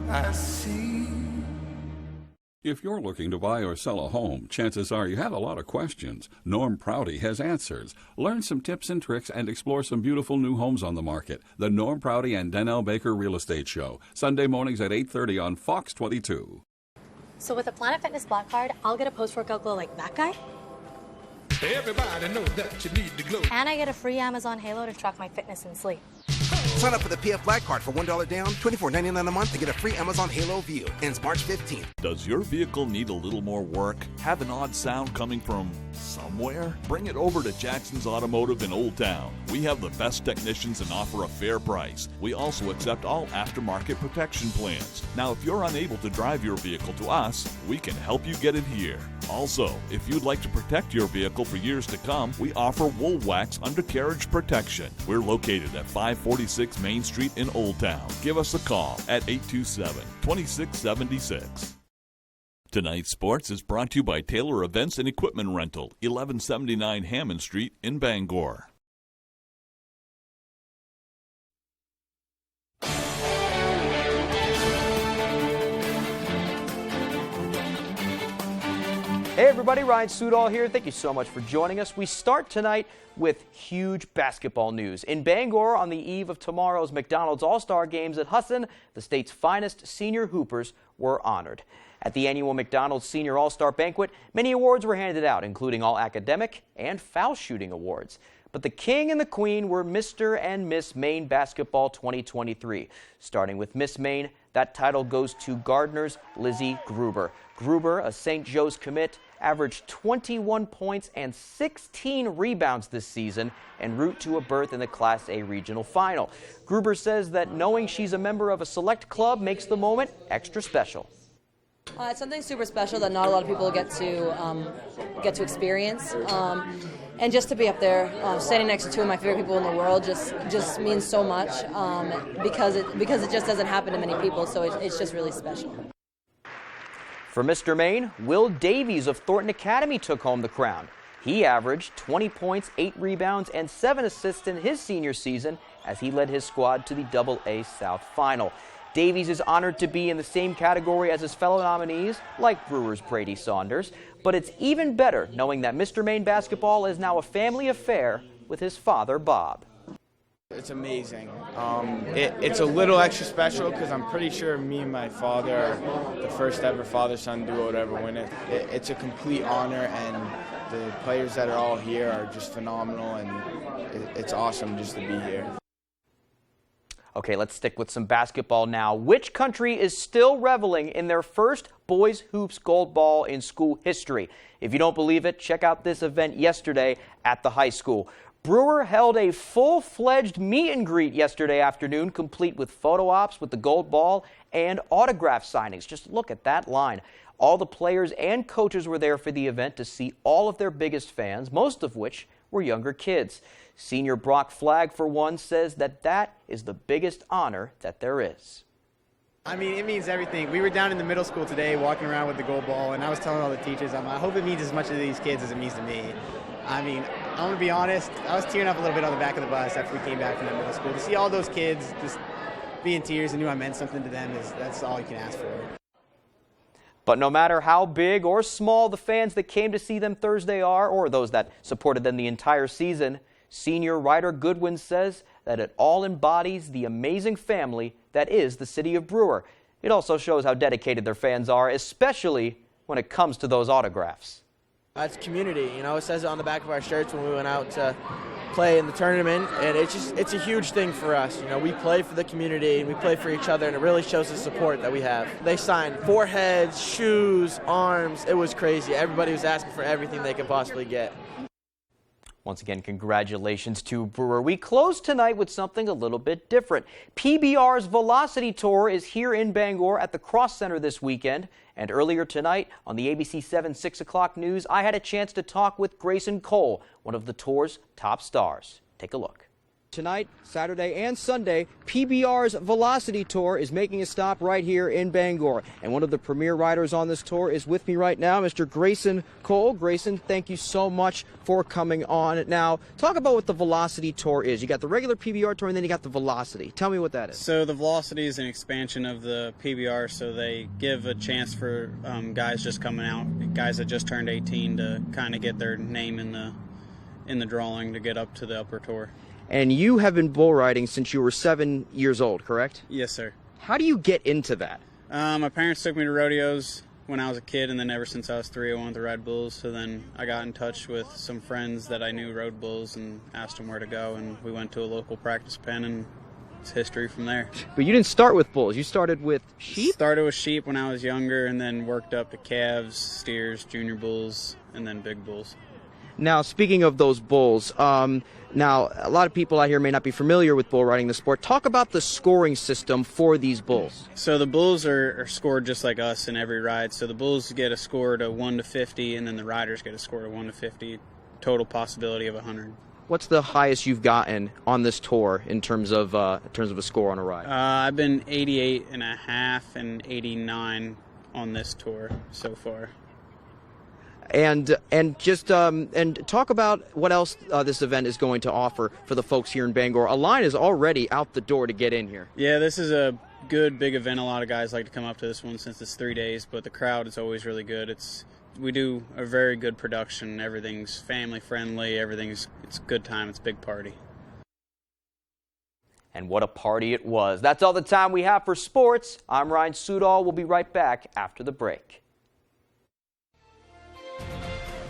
I see. If you're looking to buy or sell a home, chances are you have a lot of questions. Norm Prouty has answers. Learn some tips and tricks and explore some beautiful new homes on the market. The Norm Prouty and Donnell Baker Real Estate Show, Sunday mornings at 8:30 on Fox 22. So with a Planet Fitness Black Card, I'll get a post-workout glow like that guy. Everybody knows that you need to glow. And I get a free Amazon Halo to track my fitness and sleep. Sign up for the PF Black Card for $1 down, $24.99 a month to get a free Amazon Halo View. Ends March 15th. Does your vehicle need a little more work? Have an odd sound coming from somewhere? Bring it over to Jackson's Automotive in Old Town. We have the best technicians and offer a fair price. We also accept all aftermarket protection plans. Now, if you're unable to drive your vehicle to us, we can help you get it here. Also, if you'd like to protect your vehicle for years to come, we offer Wool Wax undercarriage protection. We're located at 546 Main Street in Old Town. Give us a call at 827-2676. Tonight's sports is brought to you by Taylor Events and Equipment Rental, 1179 Hammond Street in Bangor. Hey everybody, Ryan Sudol here. Thank you so much for joining us. We start tonight with huge basketball news. In Bangor, on the eve of tomorrow's McDonald's All-Star Games at Husson, the state's finest senior hoopers were honored. At the annual McDonald's Senior All-Star Banquet, many awards were handed out, including all academic and foul shooting awards. But the king and the queen were Mr. and Miss Maine Basketball 2023. Starting with Miss Maine, that title goes to Gardner's Lizzie Gruber. Gruber, a St. Joe's commit, averaged 21 points and 16 rebounds this season en route to a berth in the Class A regional final. Gruber says that knowing she's a member of a select club makes the moment extra special. It's something super special that not a lot of people get to experience, and just to be up there, standing next to two of my favorite people in the world, just means so much because it just doesn't happen to many people. So it's just really special. For Mr. Maine, Will Davies of Thornton Academy took home the crown. He averaged 20 points, 8 rebounds, and 7 assists in his senior season as he led his squad to the AA South Final. Davies is honored to be in the same category as his fellow nominees, like Brewers' Brady Saunders, but it's even better knowing that Mr. Maine basketball is now a family affair with his father, Bob. It's amazing. It's a little extra special because I'm pretty sure me and my father are the first ever father-son duo to ever win it. It's a complete honor, and the players that are all here are just phenomenal, and it's awesome just to be here. Okay, let's stick with some basketball now. Which country is still reveling in their first boys hoops gold ball in school history? If you don't believe it, check out this event yesterday at the high school. Brewer held a full-fledged meet and greet yesterday afternoon, complete with photo ops with the gold ball and autograph signings. Just look at that line. All the players and coaches were there for the event to see all of their biggest fans, most of which were younger kids. Senior Brock Flagg, for one, says that is the biggest honor that there is. I mean, it means everything. We were down in the middle school today walking around with the gold ball, and I was telling all the teachers, I hope it means as much to these kids as it means to me. I mean, I'm going to be honest, I was tearing up a little bit on the back of the bus after we came back from that middle school. To see all those kids just be in tears and knew I meant something to them, that's all you can ask for. But no matter how big or small the fans that came to see them Thursday are, or those that supported them the entire season, senior Ryder Goodwin says that it all embodies the amazing family that is the city of Brewer. It also shows how dedicated their fans are, especially when it comes to those autographs. It's community, it says it on the back of our shirts when we went out to play in the tournament, and it's a huge thing for us. We play for the community and we play for each other, and it really shows the support that we have. They signed foreheads, shoes, arms. It was crazy. Everybody was asking for everything they could possibly get. Once again, congratulations to Brewer. We close tonight with something a little bit different. PBR's Velocity Tour is here in Bangor at the Cross Center this weekend. And earlier tonight on the ABC 7 6 o'clock news, I had a chance to talk with Grayson Cole, one of the tour's top stars. Take a look. Tonight, Saturday and Sunday, PBR's Velocity Tour is making a stop right here in Bangor. And one of the premier riders on this tour is with me right now, Mr. Grayson Cole. Grayson, thank you so much for coming on. Now, talk about what the Velocity Tour is. You got the regular PBR Tour and then you got the Velocity. Tell me what that is. So the Velocity is an expansion of the PBR, so they give a chance for guys just coming out, guys that just turned 18 to kind of get their name in the drawing to get up to the upper tour. And you have been bull riding since you were 7 years old, correct? Yes, sir. How do you get into that? My parents took me to rodeos when I was a kid, and then ever since I was 3, I wanted to ride bulls. So then I got in touch with some friends that I knew rode bulls and asked them where to go, and we went to a local practice pen and it's history from there. But you didn't start with bulls. You started with sheep? Started with sheep when I was younger, and then worked up to calves, steers, junior bulls, and then big bulls. Now, speaking of those bulls, now a lot of people out here may not be familiar with bull riding, the sport. Talk about the scoring system for these bulls. So the bulls are scored just like us in every ride. So the bulls get a score to 1 to 50, and then the riders get a score to 1 to 50. Total possibility of 100. What's the highest you've gotten on this tour in terms of a score on a ride? I've been 88.5 and 89 on this tour so far. And just and talk about what else this event is going to offer for the folks here in Bangor. A line is already out the door to get in here. Yeah, this is a good big event. A lot of guys like to come up to this one since it's 3 days, but the crowd is always really good. We do a very good production. Everything's family friendly. It's a good time. It's a big party. And what a party it was. That's all the time we have for sports. I'm Ryan Sudol. We'll be right back after the break.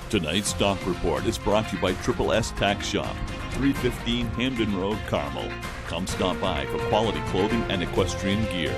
Tonight's Stock Report is brought to you by Triple S Tax Shop, 315 Hamden Road, Carmel. Come stop by for quality clothing and equestrian gear.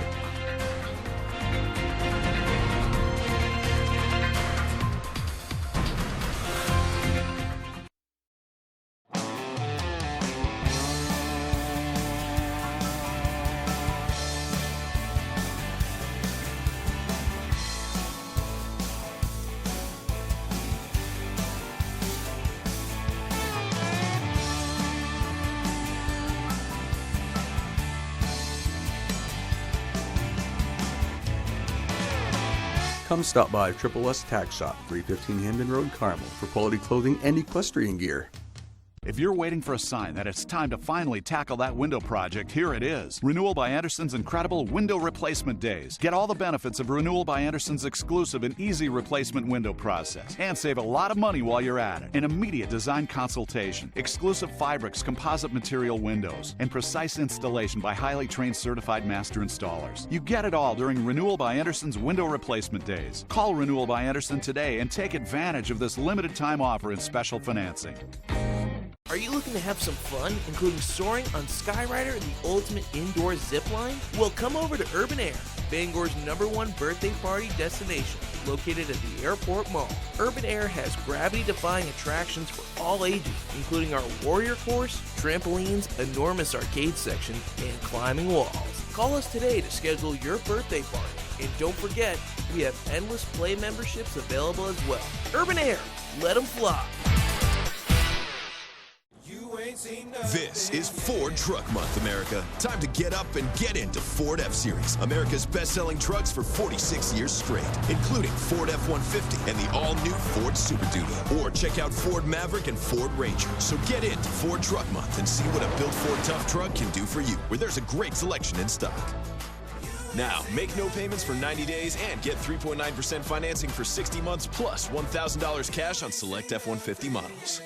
Come stop by Triple S Tax Shop, 315 Hamden Road, Carmel, for quality clothing and equestrian gear. If you're waiting for a sign that it's time to finally tackle that window project, here it is. Renewal by Anderson's incredible window replacement days. Get all the benefits of Renewal by Anderson's exclusive and easy replacement window process. And save a lot of money while you're at it. An immediate design consultation, exclusive Fibrix composite material windows, and precise installation by highly trained certified master installers. You get it all during Renewal by Anderson's window replacement days. Call Renewal by Anderson today and take advantage of this limited time offer and special financing. Are you looking to have some fun, including soaring on Skyrider and the ultimate indoor zip line? Well, come over to Urban Air, Bangor's #1 birthday party destination, located at the Airport Mall. Urban Air has gravity-defying attractions for all ages, including our Warrior Course, trampolines, enormous arcade section, and climbing walls. Call us today to schedule your birthday party. And don't forget, we have endless play memberships available as well. Urban Air, let them fly. This is Ford Truck Month, America. Time to get up and get into Ford F-Series, America's best-selling trucks for 46 years straight, including Ford F-150 and the all-new Ford Super Duty. Or check out Ford Maverick and Ford Ranger. So get into Ford Truck Month and see what a built Ford Tough truck can do for you, where there's a great selection in stock. Now, make no payments for 90 days and get 3.9% financing for 60 months plus $1,000 cash on select F-150 models.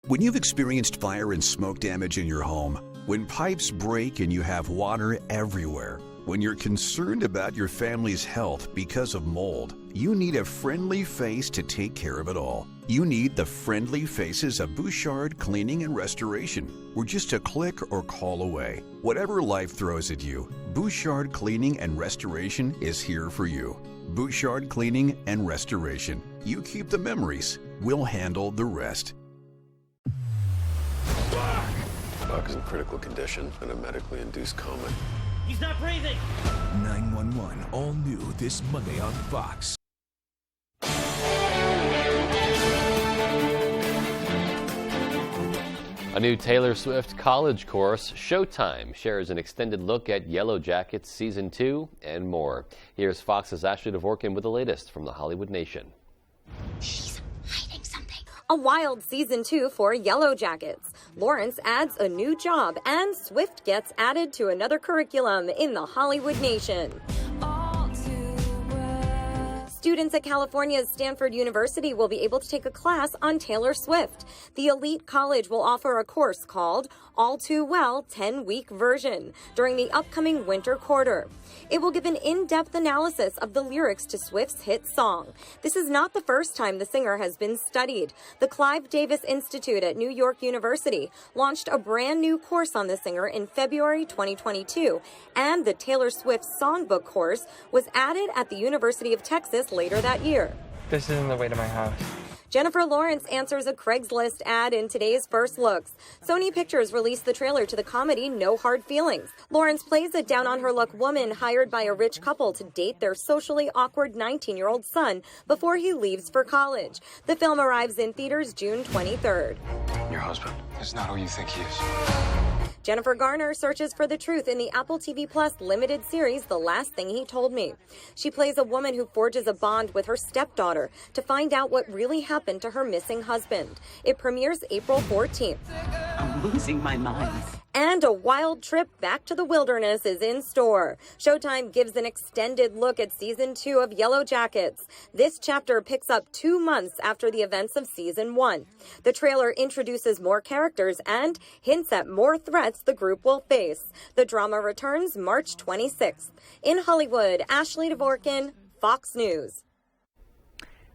When you've experienced fire and smoke damage in your home, when pipes break and you have water everywhere, when you're concerned about your family's health because of mold, you need a friendly face to take care of it all. You need the friendly faces of Bouchard Cleaning and Restoration. We're just a click or call away. Whatever life throws at you, Bouchard Cleaning and Restoration is here for you. Bouchard Cleaning and Restoration. You keep the memories. We'll handle the rest. Buck is in critical condition and a medically induced coma. He's not breathing! 911, all new this Monday on Fox. A new Taylor Swift college course, Showtime, shares an extended look at Yellow Jackets Season 2 and more. Here's Fox's Ashley Dvorkin with the latest from the Hollywood Nation. She's hiding something. A wild Season 2 for Yellow Jackets. Lawrence adds a new job, and Swift gets added to another curriculum in the Hollywood Nation. Students at California's Stanford University will be able to take a class on Taylor Swift. The elite college will offer a course called All Too Well 10-week version during the upcoming winter quarter. It will give an in-depth analysis of the lyrics to Swift's hit song. This is not the first time the singer has been studied. The Clive Davis Institute at New York University launched a brand new course on the singer in February 2022, and the Taylor Swift Songbook course was added at the University of Texas later that year. This isn't the way to my house. Jennifer Lawrence answers a Craigslist ad in today's First Looks. Sony Pictures released the trailer to the comedy No Hard Feelings. Lawrence plays a down-on-her-luck woman hired by a rich couple to date their socially awkward 19-year-old son before he leaves for college. The film arrives in theaters June 23rd. Your husband is not who you think he is. Jennifer Garner searches for the truth in the Apple TV Plus limited series The Last Thing He Told Me. She plays a woman who forges a bond with her stepdaughter to find out what really happened to her missing husband. It premieres April 14th. I'm losing my mind. And a wild trip back to the wilderness is in store. Showtime gives an extended look at Season 2 of Yellow Jackets. This chapter picks up 2 months after the events of Season 1. The trailer introduces more characters and hints at more threats the group will face. The drama returns March 26th. In Hollywood, Ashley Dvorkin, Fox News.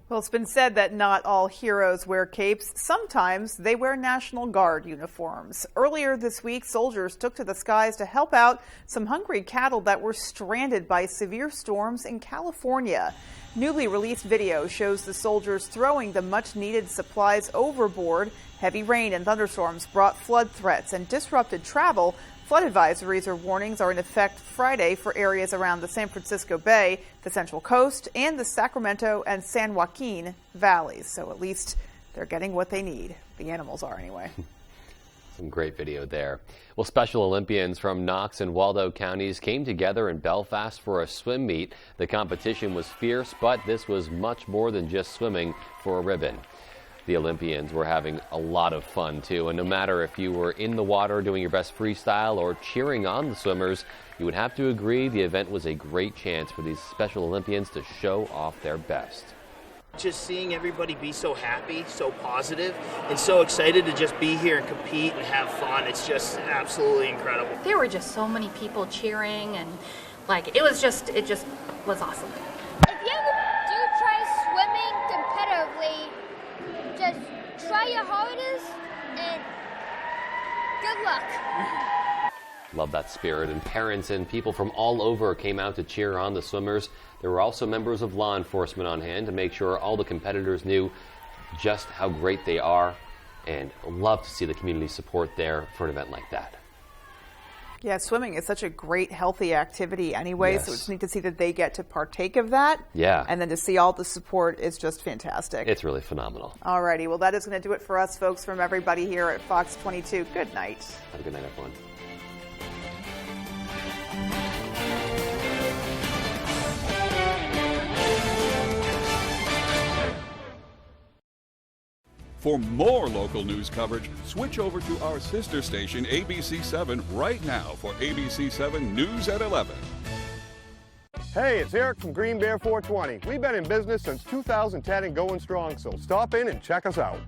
Well, it's been said that not all heroes wear capes. Sometimes they wear National Guard uniforms. Earlier this week, soldiers took to the skies to help out some hungry cattle that were stranded by severe storms in California. Newly released video shows the soldiers throwing the much-needed supplies overboard. Heavy rain and thunderstorms brought flood threats and disrupted travel. Flood advisories or warnings are in effect Friday for areas around the San Francisco Bay, the Central Coast, and the Sacramento and San Joaquin valleys. So at least they're getting what they need. The animals are anyway. Some great video there. Well, Special Olympians from Knox and Waldo counties came together in Belfast for a swim meet. The competition was fierce, but this was much more than just swimming for a ribbon. The Olympians were having a lot of fun, too, and no matter if you were in the water doing your best freestyle or cheering on the swimmers, you would have to agree the event was a great chance for these Special Olympians to show off their best. Just seeing everybody be so happy, so positive, and so excited to just be here and compete and have fun, it's just absolutely incredible. There were just so many people cheering, and it just was awesome. If you ever do try swimming competitively, just try your hardest and good luck. Love that spirit, and parents and people from all over came out to cheer on the swimmers. There were also members of law enforcement on hand to make sure all the competitors knew just how great they are, and love to see the community support there for an event like that. Yeah, swimming is such a great, healthy activity anyway, Yes. so it's neat to see that they get to partake of that. Yeah. And then to see all the support is just fantastic. It's really phenomenal. Alrighty, well that is going to do it for us, folks, from everybody here at Fox 22. Good night. Have a good night, everyone. For more local news coverage, switch over to our sister station, ABC7, right now for ABC7 News at 11. Hey, it's Eric from Green Bear 420. We've been in business since 2010 and going strong, so stop in and check us out.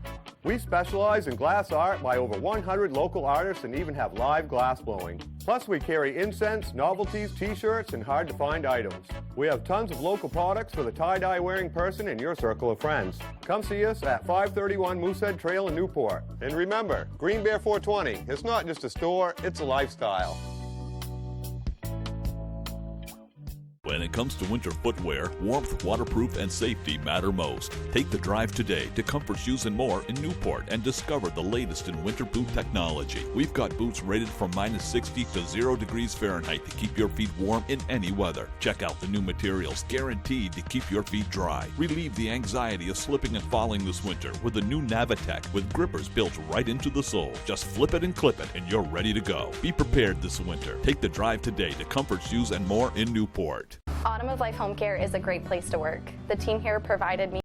We specialize in glass art by over 100 local artists and even have live glass blowing. Plus, we carry incense, novelties, t-shirts, and hard-to-find items. We have tons of local products for the tie-dye wearing person in your circle of friends. Come see us at 531 Moosehead Trail in Newport. And remember, Green Bear 420, it's not just a store, it's a lifestyle. When it comes to winter footwear, warmth, waterproof, and safety matter most. Take the drive today to Comfort Shoes and More in Newport and discover the latest in winter boot technology. We've got boots rated from -60 to 0 degrees Fahrenheit to keep your feet warm in any weather. Check out the new materials guaranteed to keep your feet dry. Relieve the anxiety of slipping and falling this winter with the new Navitech with grippers built right into the sole. Just flip it and clip it and you're ready to go. Be prepared this winter. Take the drive today to Comfort Shoes and More in Newport. Autumn of Life Home Care is a great place to work. The team here provided me